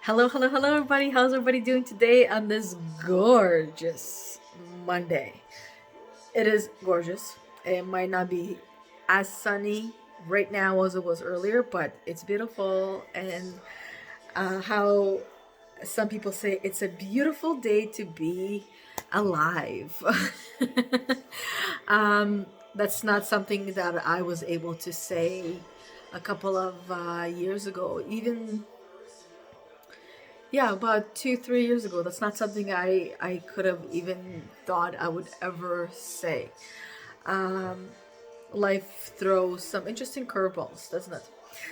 Hello, hello, hello, everybody. How's everybody doing today on this gorgeous Monday? It is gorgeous. It might not be as sunny right now as it was earlier, but it's beautiful. And how some people say it's a beautiful day to be alive. um, that's not something that I was able to say a couple of years ago. Even yeah, about 2, 3 years ago. That's not something I could have even thought I would ever say. Um, Life throws some interesting curveballs, doesn't it?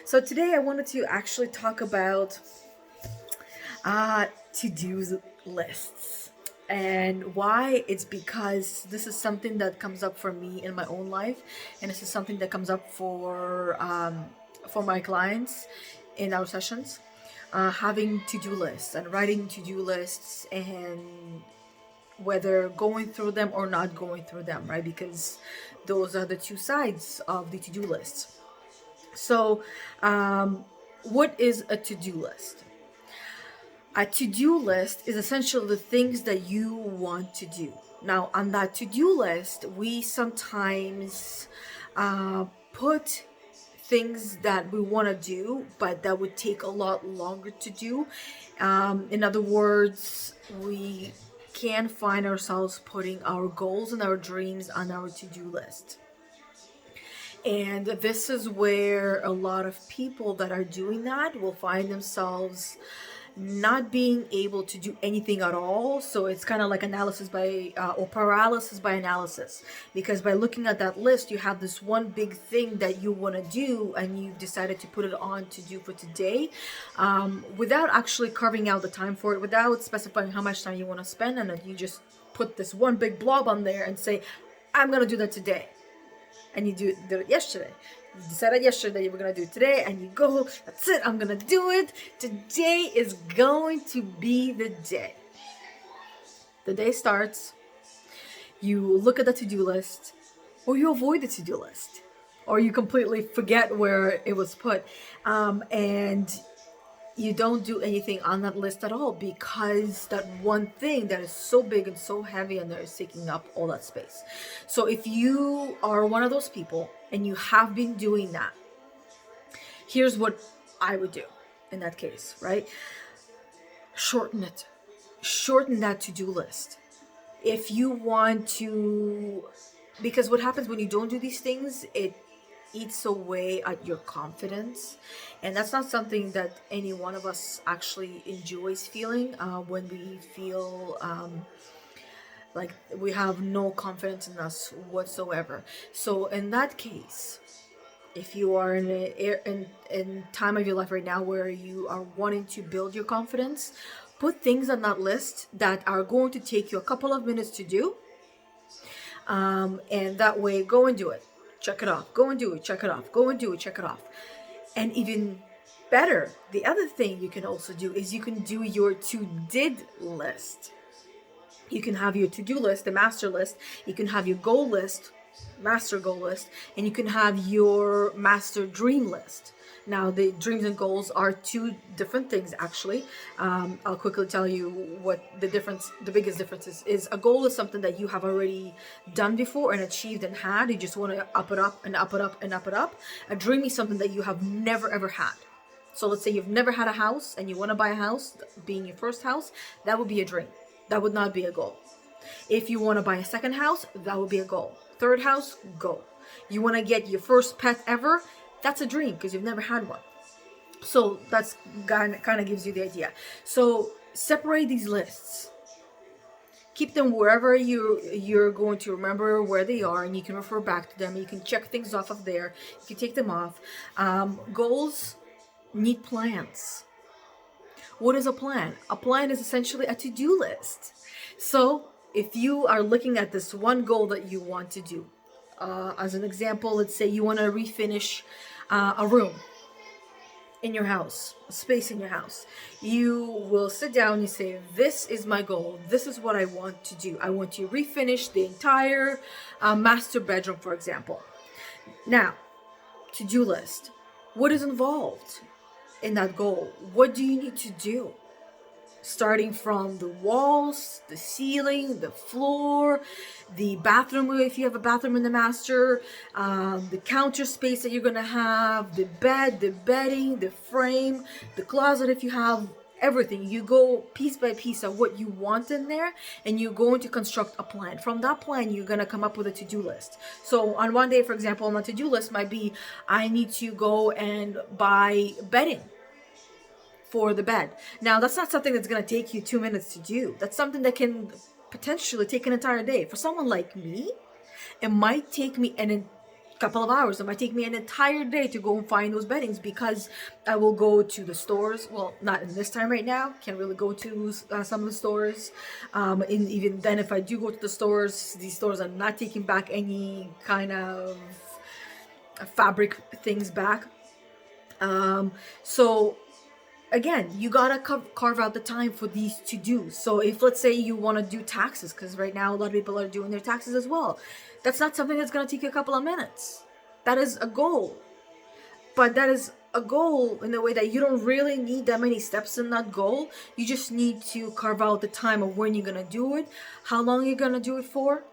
So today I wanted to actually talk about to-do lists. And why? It's because this is something that comes up for me in my own life, and this is something that comes up for my clients in our sessions. Having to-do lists and writing to-do lists, and whether going through them or not going through them, right? Because those are the two sides of the to-do list. So, what is a to-do list? A to-do list is essentially the things that you want to do. Now, on that to-do list, we sometimes put things that we want to do, but that would take a lot longer to do. In other words, we can find ourselves putting our goals and our dreams on our to-do list. And this is where a lot of people that are doing that will find themselves not being able to do anything at all. So it's kind of like analysis by or paralysis by analysis, because by looking at that list, you have this one big thing that you want to do, and you've decided to put it on to do for today, without actually carving out the time for it, without specifying how much time you want to spend on it. You just put this one big blob on there and say, I'm going to do that today. And you did it yesterday. You decided yesterday you were gonna do it today, and you go, that's it, I'm gonna do it. Today is going to be the day. The day starts, you look at the to-do list, or you avoid the to-do list, or you completely forget where it was put, and you don't do anything on that list at all, because that one thing that is so big and so heavy and that is taking up all that space. So if you are one of those people and you have been doing that, here's what I would do in that case, right? Shorten it. Shorten that to-do list. If you want to, because what happens when you don't do these things, it eats away at your confidence, and that's not something that any one of us actually enjoys feeling, when we feel like we have no confidence in us whatsoever. So in that case, if you are in time of your life right now where you are wanting to build your confidence, put things on that list that are going to take you a couple of minutes to do, and that way go and do it, check it off, go and do it, check it off, go and do it, check it off. And even better, the other thing you can also do is you can do your to-did list. You can have your to-do list, the master list. You can have your goal list, master goal list, and you can have your master dream list. Now, the dreams and goals are two different things, actually. I'll quickly tell you what the biggest difference is. A goal is something that you have already done before and achieved and had. You just want to up it up and up it up and up it up. A dream is something that you have never ever had. So let's say you've never had a house and you want to buy a house, being your first house, that would be a dream. That would not be a goal. If you want to buy a second house, that would be a goal. Third house, goal. You want to get your first pet ever, that's a dream because you've never had one. So that's kind of gives you the idea. So separate these lists. Keep them wherever you're going to remember where they are, and you can refer back to them. You can check things off of there. You can take them off. Goals need plans. What is a plan? A plan is essentially a to-do list. So if you are looking at this one goal that you want to do, as an example, let's say you want to refinish a room in your house, a space in your house. You will sit down and you say, this is my goal. This is what I want to do. I want to refinish the entire master bedroom, for example. Now, to-do list. What is involved? in that goal, what do you need to do? Starting from the walls, the ceiling, the floor, the bathroom if you have a bathroom in the master, the counter space that you're gonna have, the bed, the bedding, the frame, the closet if you have, everything. You go piece by piece of what you want in there, and you're going to construct a plan. From that plan, you're gonna come up with a to-do list. So on one day, for example, on my to-do list might be, I need to go and buy bedding for the bed. Now, that's not something that's going to take you 2 minutes to do. That's something that can potentially take an entire day. For someone like me, it might take me a couple of hours. It might take me an entire day to go and find those beddings, because I will go to the stores. Well, not in this time right now. Can't really go to some of the stores. And even then, if I do go to the stores, these stores are not taking back any kind of fabric things back. So again, you gotta carve out the time for these to do. So if, let's say, you want to do taxes, because right now a lot of people are doing their taxes as well, that's not something that's gonna take you a couple of minutes. That is a goal, but that is a goal in a way that you don't really need that many steps in that goal. You just need to carve out the time of when you're gonna do it, how long you're gonna do it for,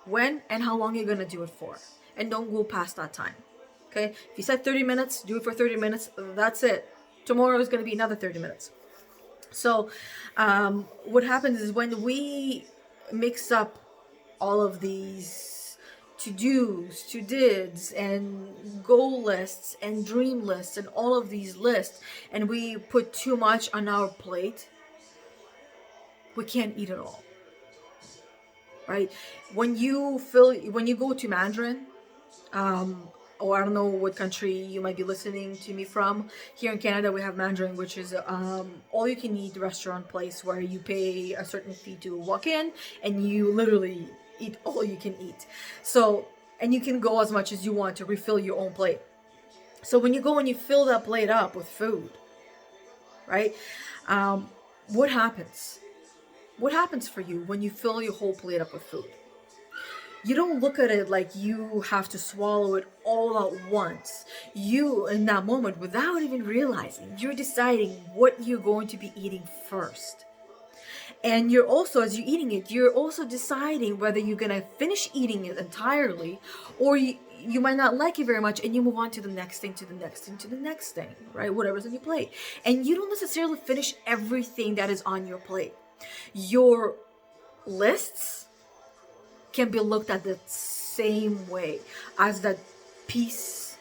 when and how long you're gonna do it for, and don't go past that time. Okay, if you said 30 minutes, do it for 30 minutes. That's it. Tomorrow is going to be another 30 minutes. So what happens is, when we mix up all of these to-dos, to-dids, and goal lists, and dream lists, and all of these lists, and we put too much on our plate, we can't eat it all. Right? When you go to Mandarin, or I don't know what country you might be listening to me from. Here in Canada, we have Mandarin, which is all-you-can-eat restaurant place where you pay a certain fee to walk in, and you literally eat all you can eat. So, and you can go as much as you want to refill your own plate. So when you go and you fill that plate up with food, right? What happens? What happens for you when you fill your whole plate up with food? You don't look at it like you have to swallow it all at once. You, in that moment, without even realizing, you're deciding what you're going to be eating first. And you're also, as you're eating it, you're also deciding whether you're going to finish eating it entirely, or you might not like it very much, and you move on to the next thing, to the next thing, to the next thing, right? Whatever's on your plate. And you don't necessarily finish everything that is on your plate. Your lists can be looked at the same way as that piece,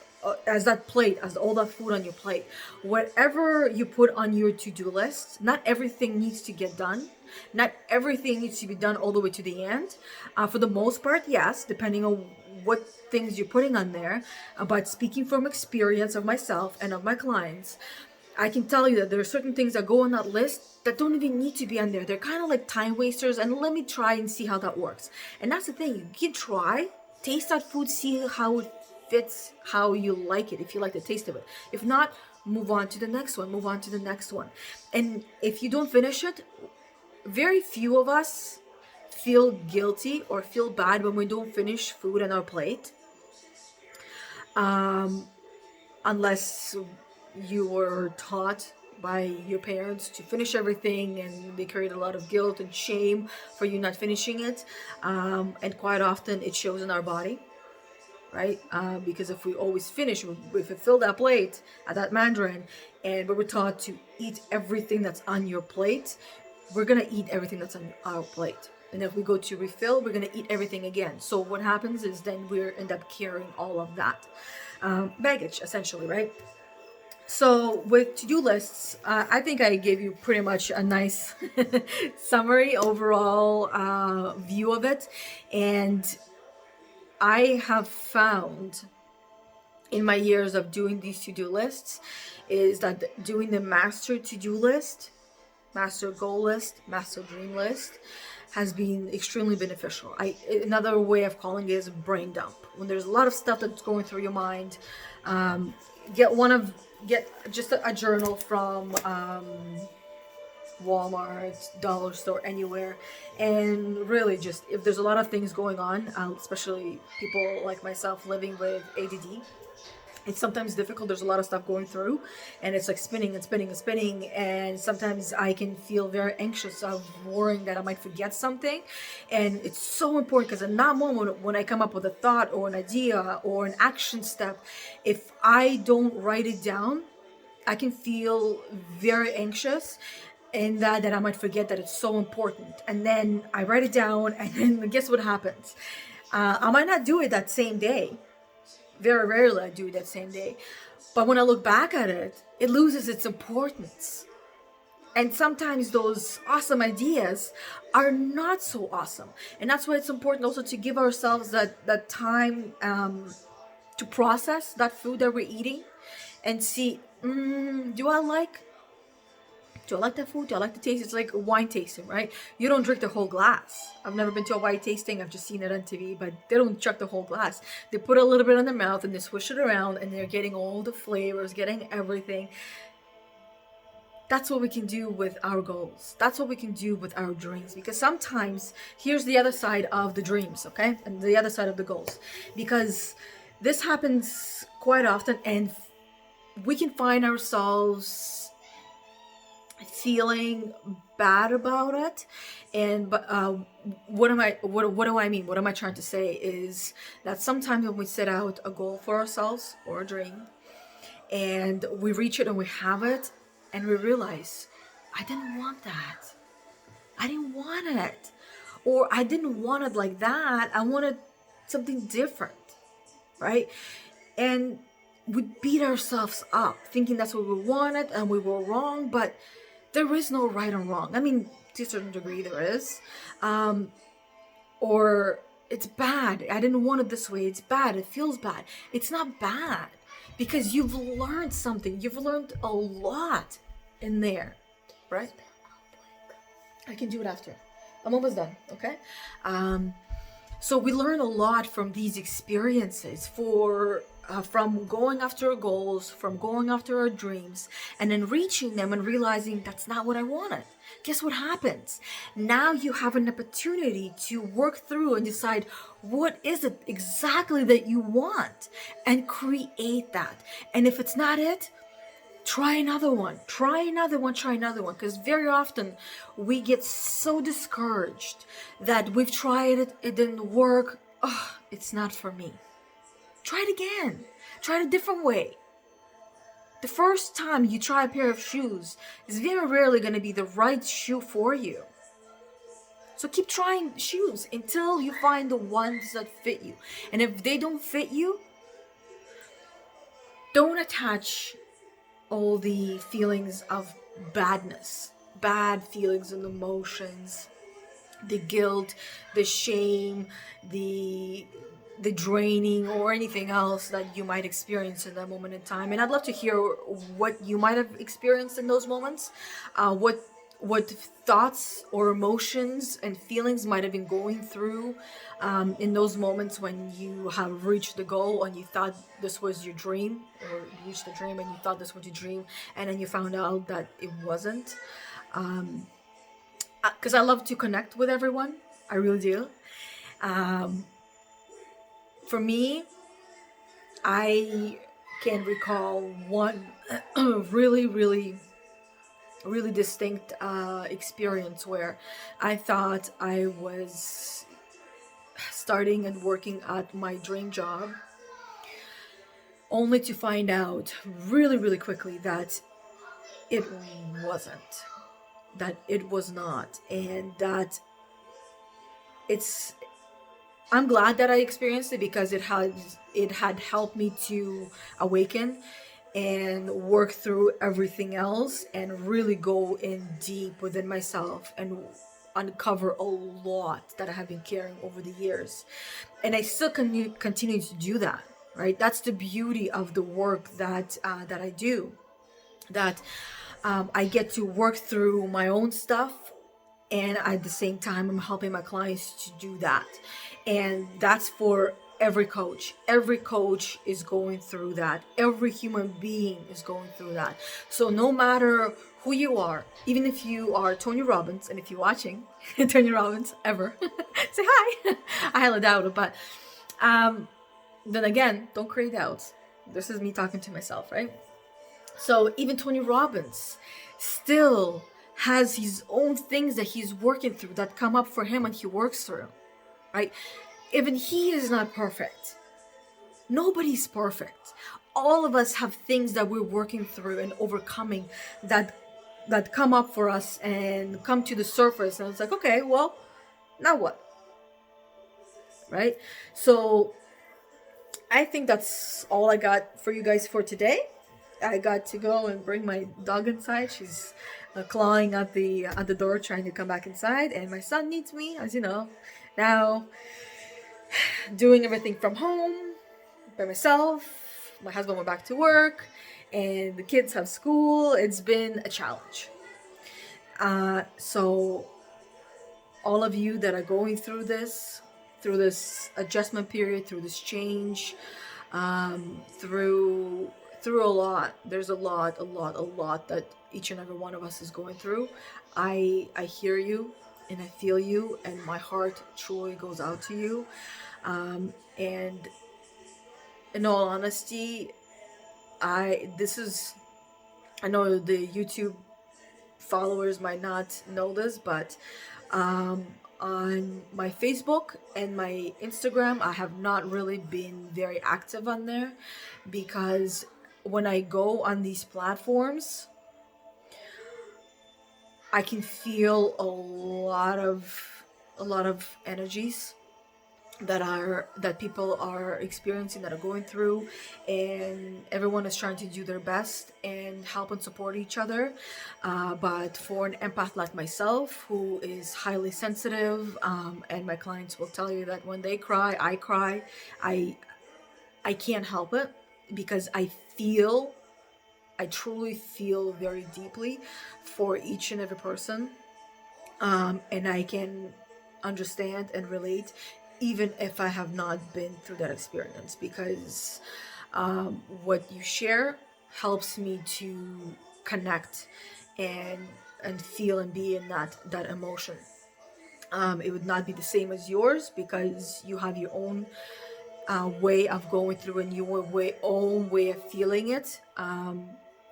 as that plate, as all that food on your plate. Whatever you put on your to-do list, not everything needs to get done. Not everything needs to be done all the way to the end. For the most part, yes, depending on what things you're putting on there. But speaking from experience of myself and of my clients, I can tell you that there are certain things that go on that list that don't even need to be on there. They're kind of like time wasters, and let me try and see how that works. And that's the thing. You can try, taste that food, see how it fits, how you like it, if you like the taste of it. If not, move on to the next one, move on to the next one. And if you don't finish it, very few of us feel guilty or feel bad when we don't finish food on our plate. Unless you were taught by your parents to finish everything, and they create a lot of guilt and shame for you not finishing it. And quite often it shows in our body, right? Because if we always finish, if we fill that plate at that Mandarin, and we were taught to eat everything that's on your plate, we're gonna eat everything that's on our plate. And if we go to refill, we're gonna eat everything again. So what happens is then we end up carrying all of that baggage, essentially, right? So with to-do lists, I think I gave you pretty much a nice summary, overall view of it. And I have found in my years of doing these to-do lists is that doing the master to-do list, master goal list, master dream list has been extremely beneficial. Another way of calling it is brain dump. When there's a lot of stuff that's going through your mind, get just a journal from Walmart, dollar store, anywhere, and really just, if there's a lot of things going on, especially people like myself living with ADD It's sometimes difficult. There's a lot of stuff going through, and it's like spinning and spinning and spinning. And sometimes I can feel very anxious of worrying that I might forget something. And it's so important, because in that moment, when I come up with a thought or an idea or an action step, if I don't write it down, I can feel very anxious, and that I might forget that it's so important. And then I write it down, and then guess what happens? I might not do it that same day. Very rarely I do it that same day. But when I look back at it, it loses its importance. And sometimes those awesome ideas are not so awesome. And that's why it's important also to give ourselves that time to process that food that we're eating and see, do I like that food? Do I like the taste? It's like wine tasting, right? You don't drink the whole glass. I've never been to a wine tasting. I've just seen it on TV, but they don't chuck the whole glass. They put a little bit in their mouth and they swish it around, and they're getting all the flavors, getting everything. That's what we can do with our goals. That's what we can do with our dreams. Because sometimes, here's the other side of the dreams, okay? And the other side of the goals. Because this happens quite often, and we can find ourselves feeling bad about it. And what do I mean? What am I trying to say is that sometimes when we set out a goal for ourselves or a dream, and we reach it and we have it, and we realize, I didn't want that. I didn't want it. Or I didn't want it like that. I wanted something different, right? And we beat ourselves up thinking that's what we wanted and we were wrong, but there is no right or wrong. I mean, to a certain degree there is. Or it's bad. I didn't want it this way. It's bad. It feels bad. It's not bad, because you've learned something. You've learned a lot in there, right? I can do it after. I'm almost done, okay? So we learn a lot from these experiences from going after our goals, from going after our dreams, and then reaching them and realizing that's not what I wanted. Guess what happens? Now you have an opportunity to work through and decide what is it exactly that you want and create that. And if it's not it, try another one, try another one. Because very often we get so discouraged that we've tried it, it didn't work. Oh, it's not for me. Try it again. Try it a different way. The first time you try a pair of shoes is very rarely going to be the right shoe for you. So keep trying shoes until you find the ones that fit you. And if they don't fit you, don't attach all the feelings of badness, bad feelings and emotions, the guilt, the shame, the draining, or anything else that you might experience in that moment in time. And I'd love to hear what you might have experienced in those moments, what thoughts or emotions and feelings might have been going through in those moments when you have reached the goal and you thought this was your dream, or you reached the dream and you thought this was your dream, and then you found out that it wasn't. Because I love to connect with everyone. I really do. For me, I can recall one really distinct experience where I thought I was starting and working at my dream job, only to find out really quickly that it wasn't, that it was not, and that I'm glad that I experienced it, because it had helped me to awaken and work through everything else and really go in deep within myself and uncover a lot that I have been carrying over the years. And I still continue to do that, right? That's the beauty of the work that I do, that I get to work through my own stuff, and at the same time I'm helping my clients to do that. And that's for every coach. Every coach is going through that. Every human being is going through that. So no matter who you are, even if you are Tony Robbins, and if you're watching Tony Robbins ever, say hi. I highly doubt it, but then again, don't create doubts. This is me talking to myself, right? So even Tony Robbins still has his own things that he's working through that come up for him and he works through, right? Even he is not perfect. Nobody's perfect. All of us have things that we're working through and overcoming that come up for us and come to the surface, and it's like, okay, well, now what? Right? So I think that's all I got for you guys for today. I got to go and bring my dog inside. She's clawing at the door, trying to come back inside, and my son needs me, as you know. Now, doing everything from home by myself. My husband went back to work, and the kids have school. It's been a challenge. So, all of you that are going through this adjustment period, through this change, through a lot. There's a lot that each and every one of us is going through. I hear you and I feel you, and my heart truly goes out to you. And in all honesty, I know the YouTube followers might not know this, but on my Facebook and my Instagram, I have not really been very active on there, because when I go on these platforms, I can feel a lot of energies that people are experiencing, that are going through, and everyone is trying to do their best and help and support each other. But for an empath like myself, who is highly sensitive, and my clients will tell you that when they cry, I cry. I can't help it, because I truly feel very deeply for each and every person, and I can understand and relate, even if I have not been through that experience, because what you share helps me to connect and feel and be in that emotion. It would not be the same as yours, because you have your own way of going through and your own way of feeling it.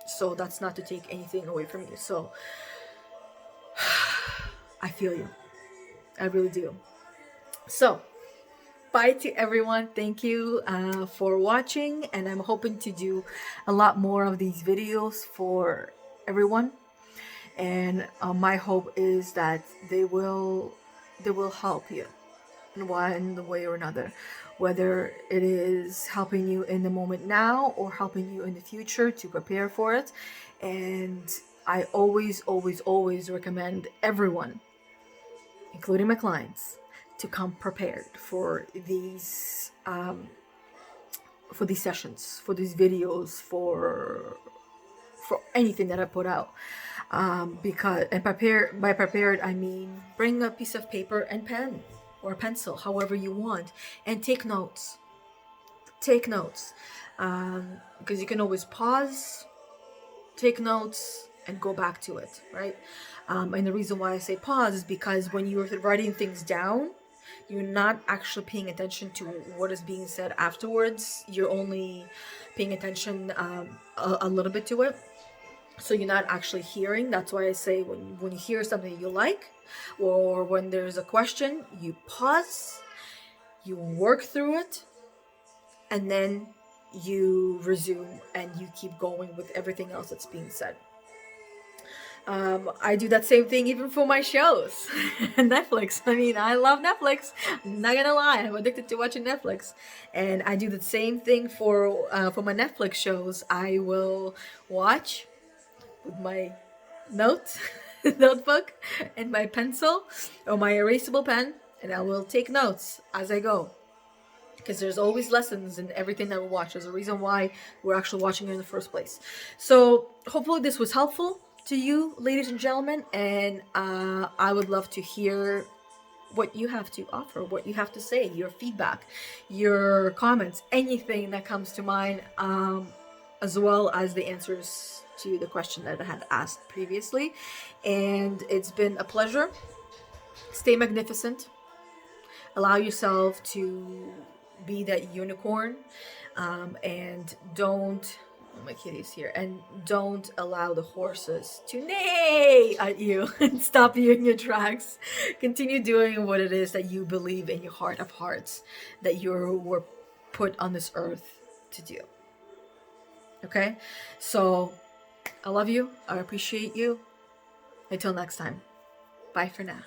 So that's not to take anything away from you. So I feel you. I really do. So bye to everyone. Thank you for watching, and I'm hoping to do a lot more of these videos for everyone. And my hope is that they will help you in one way or another, whether it is helping you in the moment now or helping you in the future to prepare for it. And I always recommend everyone, including my clients, to come prepared for these sessions, for these videos, for anything that I put out. Because, and by prepared I mean bring a piece of paper and pen or a pencil, however you want, and take notes. Because you can always pause, take notes, and go back to it, right? And the reason why I say pause is because when you're writing things down, you're not actually paying attention to what is being said afterwards. You're only paying attention a little bit to it. So you're not actually hearing. That's why I say when you hear something you like, or when there's a question, you pause, you work through it, and then you resume and you keep going with everything else that's being said. I do that same thing even for my shows. Netflix. I mean, I love Netflix. I'm not gonna lie, I'm addicted to watching Netflix, and I do the same thing for my Netflix shows. I will watch with my notebook and my pencil or my erasable pen, and I will take notes as I go. Because there's always lessons in everything that we watch. There's a reason why we're actually watching it in the first place. So hopefully this was helpful to you, ladies and gentlemen, and I would love to hear what you have to offer, what you have to say, your feedback, your comments, anything that comes to mind, as well as the answers to the question that I had asked previously. And it's been a pleasure. Stay magnificent. Allow yourself to be that unicorn. And don't, oh, my kitty's here, and don't allow the horses to neigh at you and stop you in your tracks. Continue doing what it is that you believe in your heart of hearts that you were put on this earth to do. Okay? So I love you. I appreciate you. Until next time. Bye for now.